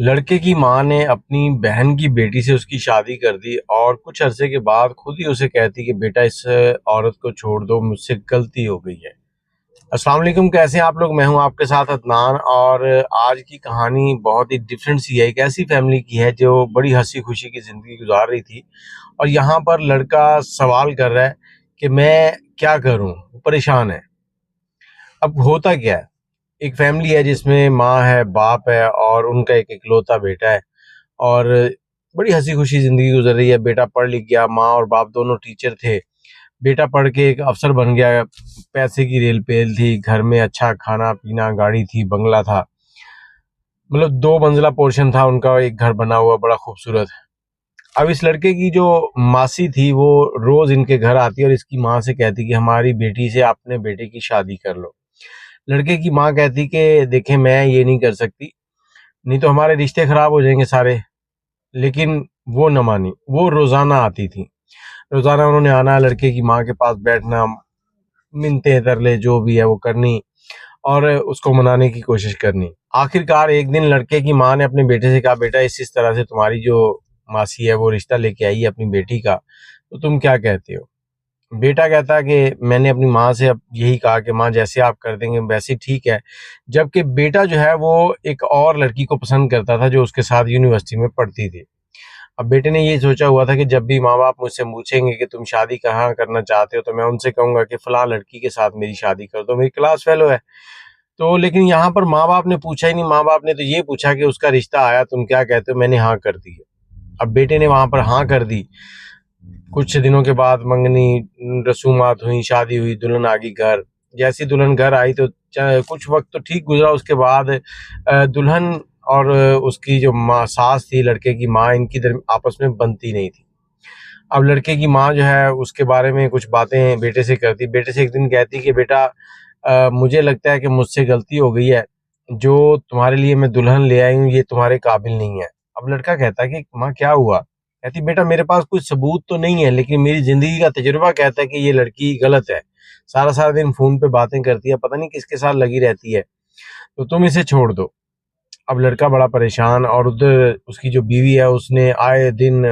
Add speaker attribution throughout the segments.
Speaker 1: लड़के की माँ ने अपनी बहन की बेटी से उसकी शादी कर दी और कुछ अरसे के बाद खुद ही उसे कहती कि बेटा इस औरत को छोड़ दो, मुझसे गलती हो गई है। अस्सलाम वालेकुम, कैसे हैं आप लोग? मैं हूं आपके साथ अदनान और आज की कहानी बहुत ही डिफरेंट सी है। एक ऐसी फैमिली की है जो बड़ी हंसी खुशी की ज़िंदगी गुजार रही थी और यहाँ पर लड़का सवाल कर रहा है कि मैं क्या करूं, वो परेशान है। अब होता क्या है, एक फैमिली है जिसमें माँ है, बाप है और उनका एक इकलौता बेटा है और बड़ी हंसी खुशी जिंदगी गुजर रही है। बेटा पढ़ लिख गया, माँ और बाप दोनों टीचर थे। बेटा पढ़ के एक अफसर बन गया, पैसे की रेल पेल थी, घर में अच्छा खाना पीना, गाड़ी थी, बंगला था। मतलब 2 मंजिला पोर्शन था उनका, एक घर बना हुआ बड़ा खूबसूरत। अब इस लड़के की जो मासी थी वो रोज इनके घर आती और इसकी माँ से कहती कि हमारी बेटी से अपने बेटे की शादी कर लो। लड़के की माँ कहती कि देखें, मैं ये नहीं कर सकती, नहीं तो हमारे रिश्ते खराब हो जाएंगे सारे। लेकिन वो न मानी, वो रोजाना आती थी। रोजाना उन्होंने आना, लड़के की माँ के पास बैठना, मिन्नतें तरले जो भी है वो करनी और उसको मनाने की कोशिश करनी। आखिरकार एक दिन लड़के की माँ ने अपने बेटे से कहा, बेटा इस तरह से तुम्हारी जो मासी है वो रिश्ता लेके आई है अपनी बेटी का, तो तुम क्या कहते हो? बेटा कहता कि मैंने अपनी माँ से अब यही कहा कि माँ जैसे आप कर देंगे वैसे ठीक है। जबकि बेटा जो है वो एक और लड़की को पसंद करता था जो उसके साथ यूनिवर्सिटी में पढ़ती थी। अब बेटे ने ये सोचा हुआ था कि जब भी माँ बाप मुझसे पूछेंगे कि तुम शादी कहाँ करना चाहते हो, तो मैं उनसे कहूंगा कि फलां लड़की के साथ मेरी शादी कर दो, मेरी क्लास फेलो है। तो लेकिन यहाँ पर माँ बाप ने पूछा ही नहीं, माँ बाप ने तो ये पूछा कि उसका रिश्ता आया, तुम क्या कहते हो? मैंने हाँ कर दी है। अब बेटे ने वहां पर हाँ कर दी। कुछ दिनों के बाद मंगनी रसूमात हुई, शादी हुई, दुल्हन आ गई घर। जैसी दुल्हन घर आई तो कुछ वक्त तो ठीक गुजरा, उसके बाद दुल्हन और उसकी जो माँ सास थी, लड़के की माँ, इनकी आपस में बनती नहीं थी। अब लड़के की माँ जो है उसके बारे में कुछ बातें बेटे से करती। बेटे से एक दिन कहती कि बेटा मुझे लगता है कि मुझसे गलती हो गई है, जो तुम्हारे लिए मैं दुल्हन ले आई हूँ ये तुम्हारे काबिल नहीं है। अब लड़का कहता है कि माँ क्या हुआ? कहती बेटा मेरे पास कुछ सबूत तो नहीं है, लेकिन मेरी जिंदगी का तजुर्बा कहता है कि ये लड़की गलत है। सारा सारा दिन फोन पे बातें करती है, पता नहीं किसके साथ लगी रहती है, तो तुम इसे छोड़ दो। अब लड़का बड़ा परेशान और उधर उसकी जो बीवी है उसने आए दिन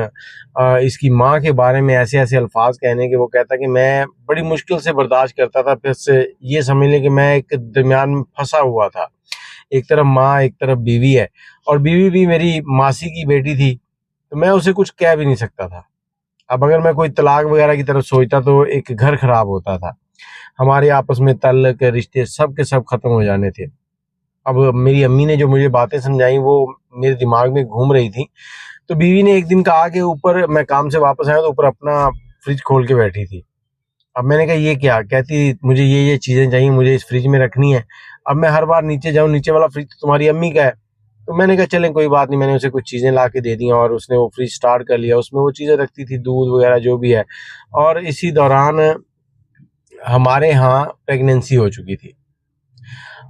Speaker 1: इसकी माँ के बारे में ऐसे ऐसे अल्फाज कहने के, वो कहता कि मैं बड़ी मुश्किल से बर्दाश्त करता था, फिर से ये समझ लें कि मैं एक दरमियान में फंसा हुआ था। एक तरफ माँ, एक तरफ बीवी है और बीवी भी मेरी मासी की बेटी थी, तो मैं उसे कुछ कह भी नहीं सकता था। अब अगर मैं कोई तलाक वगैरह की तरफ सोचता तो एक घर खराब होता था, हमारे आपस में ताल्लुक रिश्ते सब के सब खत्म हो जाने थे। अब मेरी अम्मी ने जो मुझे बातें समझाई वो मेरे दिमाग में घूम रही थी। तो बीवी ने एक दिन कहा कि ऊपर, मैं काम से वापस आया तो ऊपर अपना फ्रिज खोल के बैठी थी। अब मैंने कहा ये क्या? कहती मुझे ये चीजें चाहिए, मुझे इस फ्रिज में रखनी है। अब मैं हर बार नीचे जाऊं, नीचे वाला फ्रिज तो तुम्हारी अम्मी का है। तो मैंने कहा चलें कोई बात नहीं, मैंने उसे कुछ चीजें ला के दे दी और उसने वो फ्रिज स्टार्ट कर लिया, उसमें वो चीजें रखती थी, दूध वगैरह जो भी है। और इसी दौरान हमारे यहाँ प्रेगनेंसी हो चुकी थी।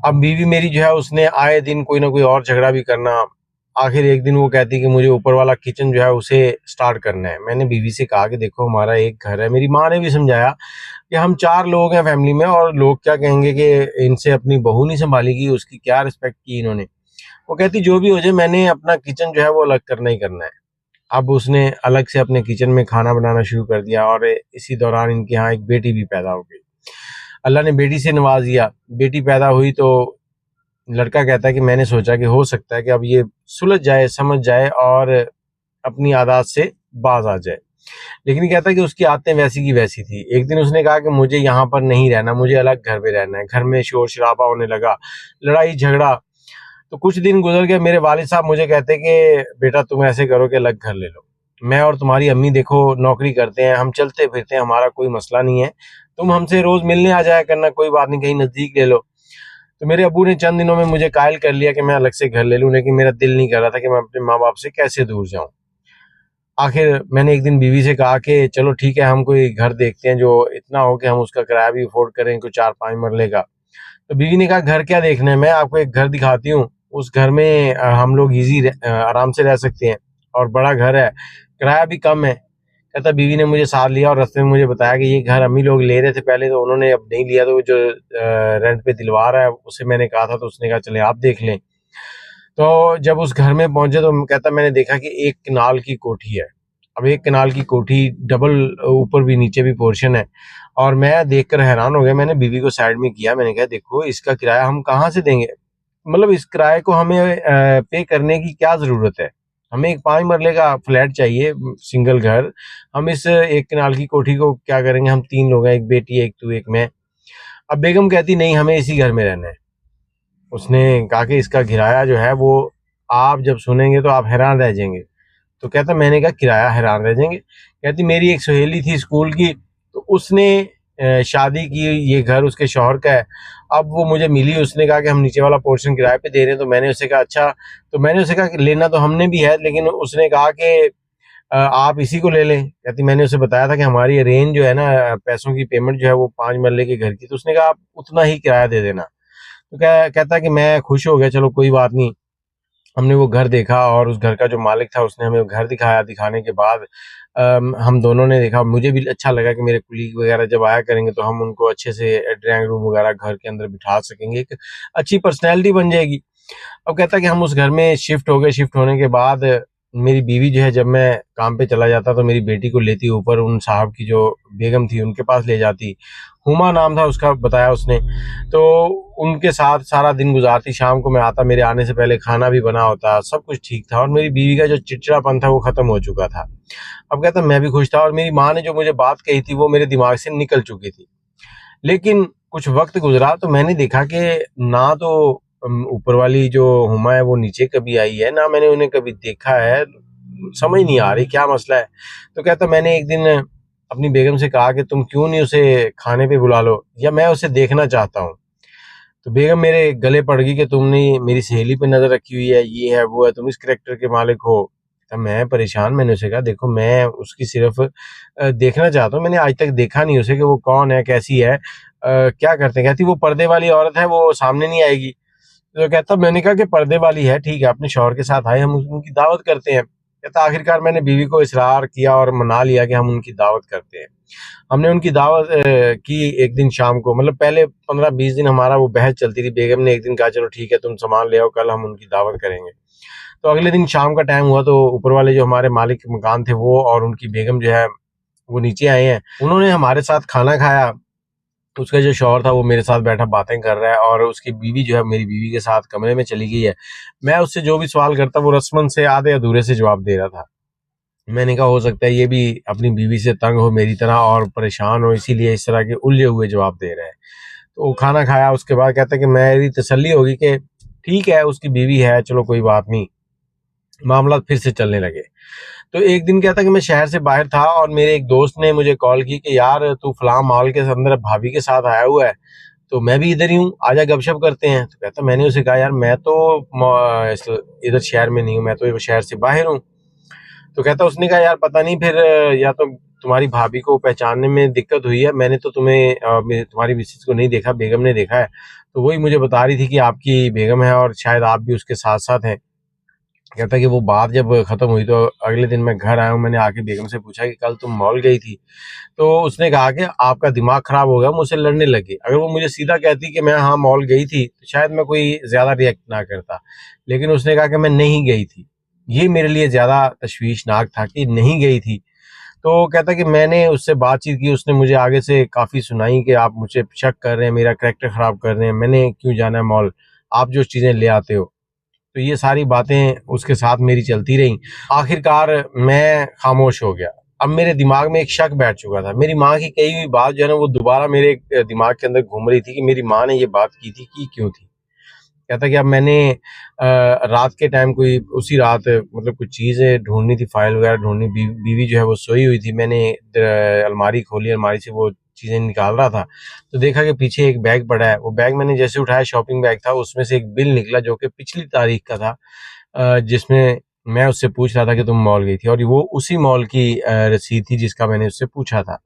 Speaker 1: अब बीवी मेरी जो है उसने आए दिन कोई ना कोई और झगड़ा भी करना। आखिर एक दिन वो कहती कि मुझे ऊपर वाला किचन जो है उसे स्टार्ट करना है। मैंने बीवी से कहा कि देखो हमारा एक घर है। मेरी माँ ने भी समझाया कि हम 4 लोग हैं फैमिली में और लोग क्या कहेंगे कि इनसे अपनी बहू नहीं संभालेगी, उसकी क्या रिस्पेक्ट की इन्होंने। वो कहती जो भी हो जाए, मैंने अपना किचन जो है वो अलग करना ही करना है। अब उसने अलग से अपने किचन में खाना बनाना शुरू कर दिया और इसी दौरान इनके यहाँ एक बेटी भी पैदा हो गई। अल्लाह ने बेटी से नवाज दिया। बेटी पैदा हुई तो लड़का कहता है कि मैंने सोचा कि हो सकता है कि अब ये सुलझ जाए, समझ जाए और अपनी आदत से बाज आ जाए। लेकिन ये कहता है कि उसकी आदतें वैसी की वैसी थी। एक दिन उसने कहा कि मुझे यहाँ पर नहीं रहना, मुझे अलग घर में रहना है। घर में शोर शराबा होने लगा, लड़ाई झगड़ा। तो कुछ दिन गुजर गए, मेरे वालिद साहब मुझे कहते कि बेटा तुम ऐसे करो कि अलग घर ले लो। मैं और तुम्हारी अम्मी देखो नौकरी करते हैं, हम चलते फिरते हैं, हमारा कोई मसला नहीं है। तुम हमसे रोज मिलने आ जाया करना, कोई बात नहीं, कहीं नजदीक ले लो। तो मेरे अब्बू ने चंद दिनों में मुझे कायल कर लिया कि मैं अलग से घर ले लूं, लेकिन मेरा दिल नहीं कर रहा था कि मैं अपने माँ बाप से कैसे दूर जाऊं। आखिर मैंने एक दिन बीवी से कहा कि चलो ठीक है, हम कोई घर देखते हैं जो इतना हो कि हम उसका किराया भी अफोर्ड करें, कोई 4-5 मरले का। तो बीवी ने कहा घर क्या देखना है, मैं आपको एक घर दिखाती हूँ। उस घर में हम लोग आराम से रह सकते हैं और बड़ा घर है, किराया भी कम है। कहता बीवी ने मुझे साथ लिया और रास्ते में मुझे बताया कि ये घर अम्मी लोग ले रहे थे पहले, तो उन्होंने अब नहीं लिया, तो जो रेंट पे दिलवा रहा है उसे मैंने कहा था, तो उसने कहा चले आप देख लें। तो जब उस घर में पहुंचे तो कहता मैंने देखा कि 1 कनाल की कोठी है। अब 1 कनाल की कोठी डबल, ऊपर भी नीचे भी पोर्शन है। और मैं देखकर हैरान हो गया। मैंने बीवी को साइड में किया, मैंने कहा देखो इसका किराया हम कहाँ से देंगे? मतलब इस किराए को हमें पे करने की क्या ज़रूरत है? हमें एक 5 मरले का फ्लैट चाहिए, सिंगल घर। हम इस 1 कनाल की कोठी को क्या करेंगे? हम 3 लोग हैं, 1 बेटी है, 1 तू, 1 मैं। अब बेगम कहती नहीं, हमें इसी घर में रहना है। उसने कहा कि इसका किराया जो है वो आप जब सुनेंगे तो आप हैरान रह जाएंगे। तो कहता मैंने कहा किराया हैरान रह जाएंगे? कहती मेरी एक सहेली थी स्कूल की, तो उसने शादी की, ये घर उसके शौहर का है। अब वो मुझे मिली, उसने कहा कि हम नीचे वाला पोर्शन किराए पे दे रहे हैं। तो मैंने उससे कहा अच्छा। तो मैंने उससे कहा कि लेना तो हमने भी है, लेकिन उसने कहा कि आप इसी को ले लें। कहती मैंने उसे बताया था कि हमारी रेंज जो है ना, पैसों की पेमेंट जो है वो 5 मरले के घर की। तो उसने कहा आप उतना ही किराया दे देना। तो कहता कि मैं खुश हो गया, चलो कोई बात नहीं। हमने वो घर देखा और उस घर का जो मालिक था उसने हमें घर दिखाया। दिखाने के बाद हम दोनों ने देखा, मुझे भी अच्छा लगा कि मेरे कुलीग वगैरह जब आया करेंगे तो हम उनको अच्छे से ड्राइंग रूम वगैरह घर के अंदर बिठा सकेंगे, एक अच्छी पर्सनैलिटी बन जाएगी। अब कहता कि हम उस घर में शिफ्ट हो गए। शिफ्ट होने के बाद मेरी बीवी जो है, जब मैं काम पे चला जाता तो मेरी बेटी को लेती ऊपर, उन साहब की जो बेगम थी उनके पास ले जाती। हुमा नाम था उसका, बताया उसने। तो उनके साथ सारा दिन गुजारती। शाम को मैं आता, मेरे आने से पहले खाना भी बना होता, सब कुछ ठीक था। और मेरी बीवी का जो चिड़चिड़ापन था वो खत्म हो चुका था। अब कहता मैं भी खुश था। और मेरी माँ ने जो मुझे बात कही थी वो मेरे दिमाग से निकल चुकी थी। लेकिन कुछ वक्त गुजरा तो मैंने देखा कि ना तो ऊपर वाली जो हुमा है वो नीचे कभी आई है, ना मैंने उन्हें कभी देखा है। समझ नहीं आ रही क्या मसला है। तो कहता मैंने एक दिन अपनी बेगम से कहा कि तुम क्यों नहीं उसे खाने पे बुला लो, या मैं उसे देखना चाहता हूँ। तो बेगम मेरे गले पड़ गई कि तुमने मेरी सहेली पे नजर रखी हुई है, ये है वो है, तुम इस करेक्टर के मालिक हो। तब मैं परेशान, मैंने उसे कहा देखो मैं उसकी सिर्फ देखना चाहता हूँ, मैंने आज तक देखा नहीं उसे कि वो कौन है, कैसी है, क्या करते हैं। कहती वो पर्दे वाली औरत है, वो सामने नहीं आएगी। तो कहता मैंने कहा कि पर्दे वाली है, ठीक है, अपने शौहर के साथ आए, हम उनकी दावत करते हैं। कहता आखिरकार मैंने बीवी को इसरार किया और मना लिया कि हम उनकी दावत करते हैं। हमने उनकी दावत की एक दिन शाम को। मतलब पहले 15-20 दिन हमारा वो बहस चलती थी। बेगम ने एक दिन कहा चलो ठीक है तुम सामान ले आओ, कल हम उनकी दावत करेंगे। तो अगले दिन शाम का टाइम हुआ तो ऊपर वाले जो हमारे मालिक मकान थे वो और उनकी बेगम जो है वो नीचे आए हैं। उन्होंने हमारे साथ खाना खाया। उसका जो शौहर था वो मेरे साथ बैठा बातें कर रहा है और उसकी बीवी जो है मेरी बीवी के साथ कमरे में चली गई है। मैं उससे जो भी सवाल करता वो रस्मन से आधे अधूरे से जवाब दे रहा था। मैंने कहा हो सकता है ये भी अपनी बीवी से तंग हो मेरी तरह और परेशान हो, इसीलिए इस तरह के उलझे हुए जवाब दे रहा है। तो वो खाना खाया, उसके बाद कहता है कि मेरी तसल्ली होगी कि ठीक है उसकी बीवी है, चलो कोई बात नहीं। मामला फिर से चलने लगे। तो एक दिन क्या था कि मैं शहर से बाहर था और मेरे एक दोस्त ने मुझे कॉल की कि यार तू फलां मॉल के अंदर भाभी के साथ आया हुआ है, तो मैं भी इधर ही हूँ, आजा गपशप करते हैं। तो कहता मैंने उसे कहा यार मैं तो इधर शहर में नहीं हूँ, मैं तो शहर से बाहर हूँ। तो कहता उसने कहा यार पता नहीं फिर या तो तुम्हारी भाभी को पहचानने में दिक्कत हुई है, मैंने तो तुम्हें तुम्हारी मिसेज को नहीं देखा, बेगम ने देखा है। तो वही मुझे बता रही थी कि आपकी बेगम है और शायद आप भी उसके साथ साथ हैं। कहता कि वो बात जब खत्म हुई तो अगले दिन मैं घर आया हूँ, मैंने आके बेगम से पूछा कि कल तुम मॉल गई थी। तो उसने कहा कि आपका दिमाग खराब हो गया, मुझसे लड़ने लगी। अगर वो मुझे सीधा कहती कि मैं हाँ मॉल गई थी तो शायद मैं कोई ज्यादा रिएक्ट ना करता, लेकिन उसने कहा कि मैं नहीं गई थी। ये मेरे लिए ज्यादा तशवीशनाक था कि नहीं गई थी। तो कहता कि मैंने उससे बातचीत की, उसने मुझे आगे से काफ़ी सुनाई कि आप मुझे शक कर रहे हैं, मेरा करैक्टर ख़राब कर रहे हैं, मैंने क्यों जाना है मॉल, आप जो चीज़ें ले आते हो। तो ये सारी बातें उसके साथ मेरी चलती रहीं। आखिरकार मैं खामोश हो गया। अब मेरे दिमाग में एक शक बैठ चुका था। मेरी माँ की कही हुई बात जो है ना वो दोबारा मेरे दिमाग के अंदर घूम रही थी कि मेरी माँ ने ये बात की थी, की क्यों थी। कहता कि अब मैंने रात के टाइम कोई उसी रात मतलब कुछ चीज़ें ढूँढनी थी, फाइल वगैरह ढूँढनी, बीवी जो है वो सोई हुई थी। मैंने अलमारी खोली, अलमारी से वो चीज़ें निकाल रहा था, तो देखा कि पीछे एक बैग पड़ा है। वो बैग मैंने जैसे उठाया, शॉपिंग बैग था, उसमें से एक बिल निकला जो कि पिछली तारीख का था, जिसमें मैं उससे पूछ रहा था कि तुम मॉल गई थी, और वो उसी मॉल की रसीद थी जिसका मैंने उससे पूछा था।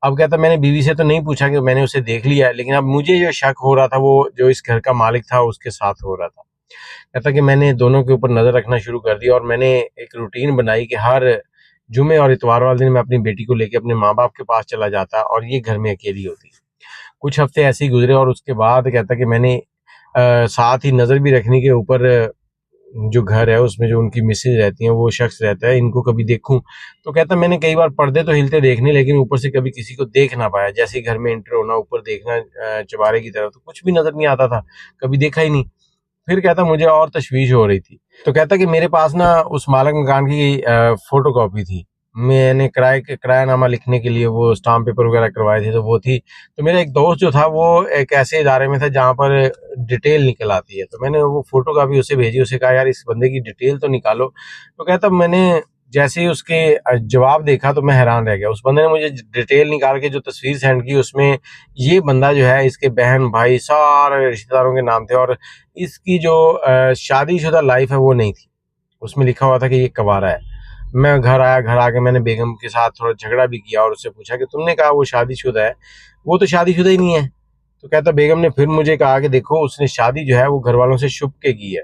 Speaker 1: अब कहता मैंने बीवी से तो नहीं पूछा कि मैंने उसे देख लिया है, लेकिन अब मुझे जो शक हो रहा था वो जो इस घर का मालिक था उसके साथ हो रहा था। कहता कि मैंने दोनों के ऊपर नज़र रखना शुरू कर दिया और मैंने एक रूटीन बनाई कि हर जुमे और इतवार वाले दिन मैं अपनी बेटी को लेके अपने माँ बाप के पास चला जाता और ये घर में अकेली होती। कुछ हफ्ते ऐसे ही गुजरे और उसके बाद कहता कि मैंने साथ ही नज़र भी रखने के ऊपर जो घर है उसमें जो उनकी मिसेज रहती हैं वो शख्स रहता है, इनको कभी देखूं। तो कहता मैंने कई बार पर्दे तो हिलते देखने, लेकिन ऊपर से कभी किसी को देख ना पाया। जैसे ही घर में एंटर होना, ऊपर देखना चबारे की तरफ, तो कुछ भी नजर नहीं आता था, कभी देखा ही नहीं। फिर कहता मुझे और तशवीश हो रही थी। तो कहता कि मेरे पास ना उस मालिक मकान की फोटो कॉपी थी। मैंने किरायानामा लिखने के लिए वो स्टाम्प पेपर वगैरह करवाए थे, तो वो थी। तो मेरा एक दोस्त जो था वो एक ऐसे इदारे में था जहाँ पर डिटेल निकल आती है, तो मैंने वो फोटो कॉपी उसे भेजी। उसे कहा यार इस बंदे की डिटेल तो निकालो। तो कहता मैंने जैसे ही उसके जवाब देखा तो मैं हैरान रह गया। उस बंदे ने मुझे डिटेल निकाल के जो तस्वीर सेंड की, उसमें ये बंदा जो है, इसके बहन भाई सारे रिश्तेदारों के नाम थे, और इसकी जो शादीशुदा लाइफ है वो नहीं थी। उसमें लिखा हुआ था कि ये कवारा है। मैं घर आया, घर आके मैंने बेगम के साथ थोड़ा झगड़ा भी किया और उससे पूछा कि तुमने कहा वो शादीशुदा है, वो तो शादीशुदा ही नहीं है। तो कहता बेगम ने फिर मुझे कहा कि देखो उसने शादी जो है वो घर वालों से छुप के की है।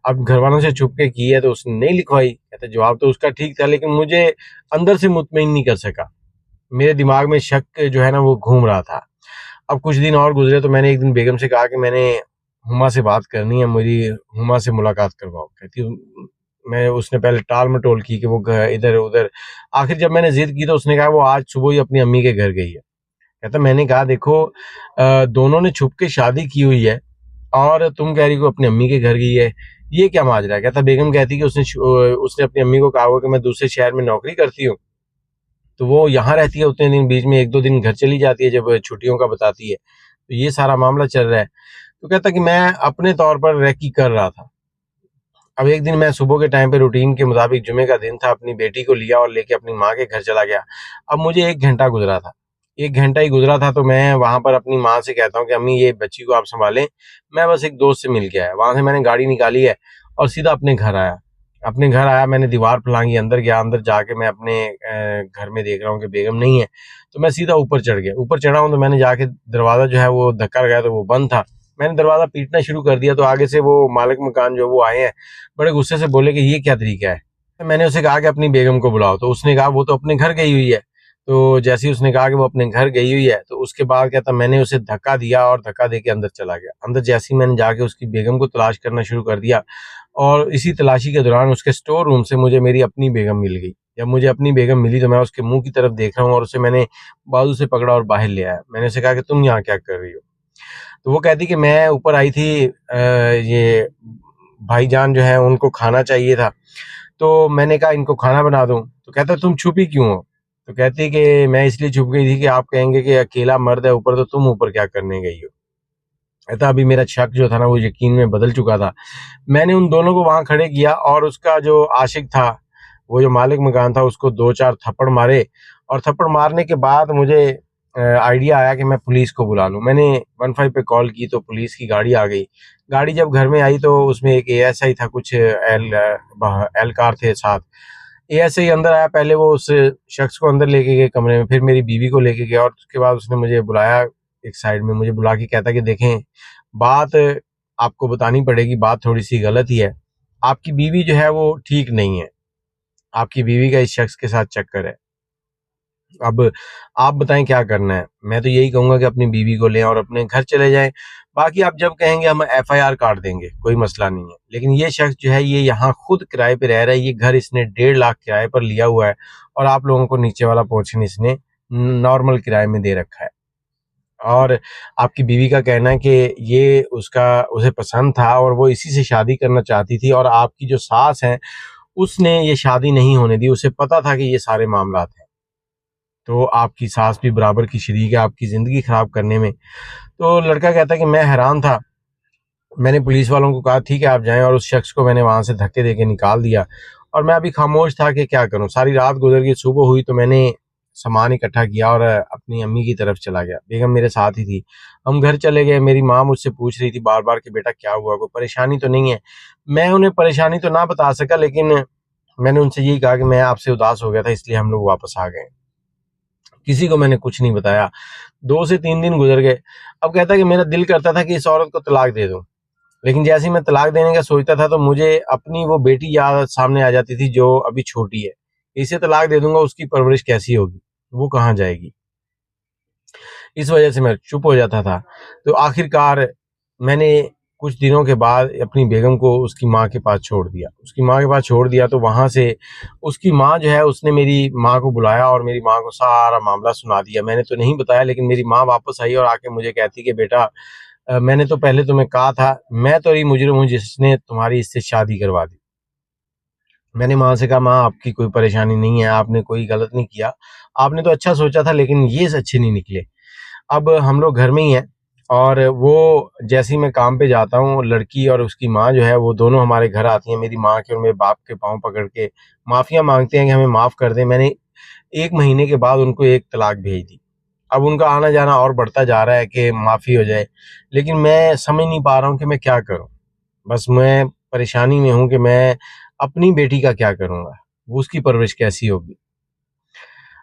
Speaker 1: अब घर वालों से छुप के की है तो उसने नहीं लिखवाई। कहता जवाब तो उसका ठीक था, लेकिन मुझे अंदर से मुतमईन नहीं कर सका। मेरे दिमाग में शक जो है ना वो घूम रहा था। अब कुछ दिन और गुजरे तो मैंने एक दिन बेगम से कहा कि मैंने हुमा से बात करनी है, मेरी हुमा से मुलाकात करवाओ। कहती मैं उसने पहले टाल मटोल की कि वो इधर उधर। आखिर जब मैंने जिद की तो उसने कहा वो आज सुबह ही अपनी अम्मी के घर गई है। कहता मैंने कहा देखो दोनों ने छुप के शादी की हुई है और तुम कह रही हो अपनी अम्मी के घर गई है, ये क्या माजरा है। कहता बेगम कहती कि उसने अपनी अम्मी को कहा हुआ कि मैं दूसरे शहर में नौकरी करती हूँ, तो वो यहाँ रहती है उतने दिन, बीच में एक दो दिन घर चली जाती है जब छुट्टियों का बताती है। तो ये सारा मामला चल रहा है। तो कहता कि मैं अपने तौर पर रैकी कर रहा था। अब एक दिन मैं सुबह के टाइम पे रूटीन के मुताबिक, जुमे का दिन था, अपनी बेटी को लिया और लेके अपनी माँ के घर चला गया। अब मुझे 1 घंटा गुजरा था, 1 घंटा ही गुजरा था, तो मैं वहां पर अपनी माँ से कहता हूँ कि अम्मी ये बच्ची को आप संभालें, मैं बस एक दोस्त से मिल के आया। वहां से मैंने गाड़ी निकाली है और सीधा अपने घर आया। अपने घर आया, मैंने दीवार फलांगी, अंदर गया। अंदर जाके मैं अपने घर में देख रहा हूँ कि बेगम नहीं है। तो मैं सीधा ऊपर चढ़ गया। ऊपर चढ़ा हूँ तो मैंने जाके दरवाजा जो है वो धक्का लगाया तो वो बंद था। मैंने दरवाजा पीटना शुरू कर दिया तो आगे से वो मालिक मकान जो वो आए हैं, बड़े गुस्से से बोले कि ये क्या तरीका है। मैंने उसे कहा कि अपनी बेगम को बुलाओ, तो उसने कहा वो तो अपने घर गई हुई है। तो जैसे ही उसने कहा कि वो अपने घर गई हुई है, तो उसके बाद कहता मैंने उसे धक्का दिया और धक्का देके अंदर चला गया। अंदर जैसे ही मैंने जाके उसकी बेगम को तलाश करना शुरू कर दिया, और इसी तलाशी के दौरान उसके स्टोर रूम से मुझे मेरी अपनी बेगम मिल गई। जब मुझे अपनी बेगम मिली तो मैं उसके मुंह की तरफ देख रहा हूँ और उसे मैंने बाजू से पकड़ा और बाहर ले आया। मैंने उसे कहा कि तुम यहाँ क्या कर रही हो। तो वो कहती कि मैं ऊपर आई थी, ये भाईजान जो है उनको खाना चाहिए था, तो मैंने कहा इनको खाना बना दूं। तो कहता तुम छुपी क्यों हो। तो कहती कि मैं इसलिए छुप गई थी कि आप कहेंगे कि अकेला मर्द है ऊपर, तो तुम ऊपर क्या करने गई हो। कहता अभी मेरा शक जो था ना वो यकीन में बदल चुका था। मैंने उन दोनों को वहां खड़े किया और उसका जो आशिक था, वो जो मालिक मकान था, उसको 2-4 थप्पड़ मारे। और थप्पड़ मारने के बाद मुझे आइडिया आया कि मैं पुलिस को बुला लूं। मैंने 15 पे कॉल की तो पुलिस की गाड़ी आ गई। गाड़ी जब घर में आई तो उसमें एक एएसआई था, कुछ एहलकार थे साथ। एएसआई अंदर आया, पहले वो उस शख्स को अंदर लेके गए कमरे में, फिर मेरी बीवी को लेके गया और उसके बाद उसने मुझे बुलाया एक साइड में। मुझे बुला के कहता कि देखें, बात आपको बतानी पड़ेगी, बात थोड़ी सी गलत ही है। आपकी बीवी जो है वो ठीक नहीं है, आपकी बीवी का इस शख्स के साथ चक्कर है। अब आप बताएं क्या करना है। मैं तो यही कहूंगा कि अपनी बीवी को लें और अपने घर चले जाएं। बाकी आप जब कहेंगे हम एफआईआर काट देंगे, कोई मसला नहीं है। लेकिन ये शख्स जो है ये यहाँ खुद किराए पे रह रहा है, ये घर इसने 1.5 लाख किराए पर लिया हुआ है और आप लोगों को नीचे वाला पोर्शन इसने नॉर्मल किराए में दे रखा है। और आपकी बीवी का कहना है कि ये उसका उसे पसंद था और वो इसी से शादी करना चाहती थी, और आपकी जो सास है उसने ये शादी नहीं होने दी। उसे पता था कि ये सारे मामलात हैं, तो आपकी सास भी बराबर की शरीक है आपकी ज़िंदगी ख़राब करने में। तो लड़का कहता है कि मैं हैरान था। मैंने पुलिस वालों को कहा ठीक है आप जाएं, और उस शख्स को मैंने वहाँ से धक्के देके निकाल दिया। और मैं अभी खामोश था कि क्या करूँ। सारी रात गुजर गई, सुबह हुई तो मैंने सामान इकट्ठा किया और अपनी अम्मी की तरफ चला गया। बेगम मेरे साथ ही थी। हम घर चले गए। मेरी माँ मुझसे पूछ रही थी बार बार कि बेटा क्या हुआ, कोई परेशानी तो नहीं है। मैं उन्हें परेशानी तो ना बता सका, लेकिन मैंने उनसे यही कहा कि मैं आपसे उदास हो गया था इसलिए हम लोग वापस आ गए। किसी को मैंने कुछ नहीं बताया। 2 से 3 दिन गुजर गए। अब कहता है कि मेरा दिल करता था कि इस औरत को तलाक दे दूं, लेकिन जैसे ही मैं तलाक देने का सोचता था तो मुझे अपनी वो बेटी याद सामने आ जाती थी जो अभी छोटी है। इसे तलाक दे दूंगा, उसकी परवरिश कैसी होगी, वो कहाँ जाएगी। इस वजह से मैं चुप हो जाता था। तो आखिरकार मैंने कुछ दिनों के बाद अपनी बेगम को उसकी माँ के पास छोड़ दिया। उसकी माँ के पास छोड़ दिया तो वहाँ से उसकी माँ जो है उसने मेरी माँ को बुलाया और मेरी माँ को सारा मामला सुना दिया। मैंने तो नहीं बताया, लेकिन मेरी माँ वापस आई और आके मुझे कहती कि बेटा मैंने तो पहले तुम्हें कहा था, मैं तो ही मुजरिम हूँ जिसने तुम्हारी इससे शादी करवा दी। मैंने माँ से कहा, माँ आपकी कोई परेशानी नहीं है, आपने कोई गलत नहीं किया, आपने तो अच्छा सोचा था लेकिन ये अच्छे नहीं निकले। अब हम लोग घर में ही हैं और वो जैसे ही मैं काम पे जाता हूँ, लड़की और उसकी माँ जो है वो दोनों हमारे घर आती हैं, मेरी माँ के और मेरे बाप के पाँव पकड़ के माफ़िया मांगते हैं कि हमें माफ़ कर दें। मैंने 1 महीने के बाद उनको 1 तलाक भेज दी। अब उनका आना जाना और बढ़ता जा रहा है कि माफ़ी हो जाए, लेकिन मैं समझ नहीं पा रहा हूँ कि मैं क्या करूँ। बस मैं परेशानी में हूँ कि मैं अपनी बेटी का क्या करूँगा, वो उसकी परवरिश कैसी होगी।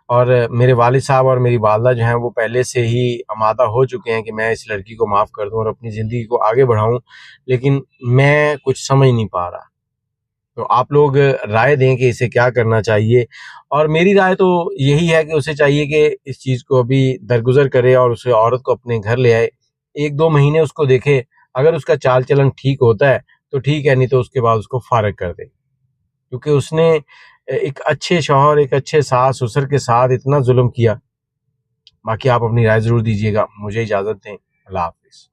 Speaker 1: और मेरे वालिद साहब और मेरी वालदा जो हैं वो पहले से ही आमादा हो चुके हैं कि मैं इस लड़की को माफ़ कर दूँ और अपनी ज़िंदगी को आगे बढ़ाऊँ, लेकिन मैं कुछ समझ नहीं पा रहा। तो आप लोग राय दें कि इसे क्या करना चाहिए। और मेरी राय तो यही है कि उसे चाहिए कि इस चीज़ को अभी दरगुज़र करे और उसे औरत को अपने घर ले आए। 1-2 महीने उसको देखे, अगर उसका चाल-चलन ठीक होता है, तो ठीक है, नहीं तो उसके बाद उसको फ़ारिग कर दें। क्योंकि उसने एक अच्छे शौहर, एक अच्छे सास-ससुर के साथ इतना ज़ुल्म किया। बाकी आप अपनी राय ज़रूर दीजिएगा। मुझे इजाज़त दें। अल्लाह हाफ़िज़।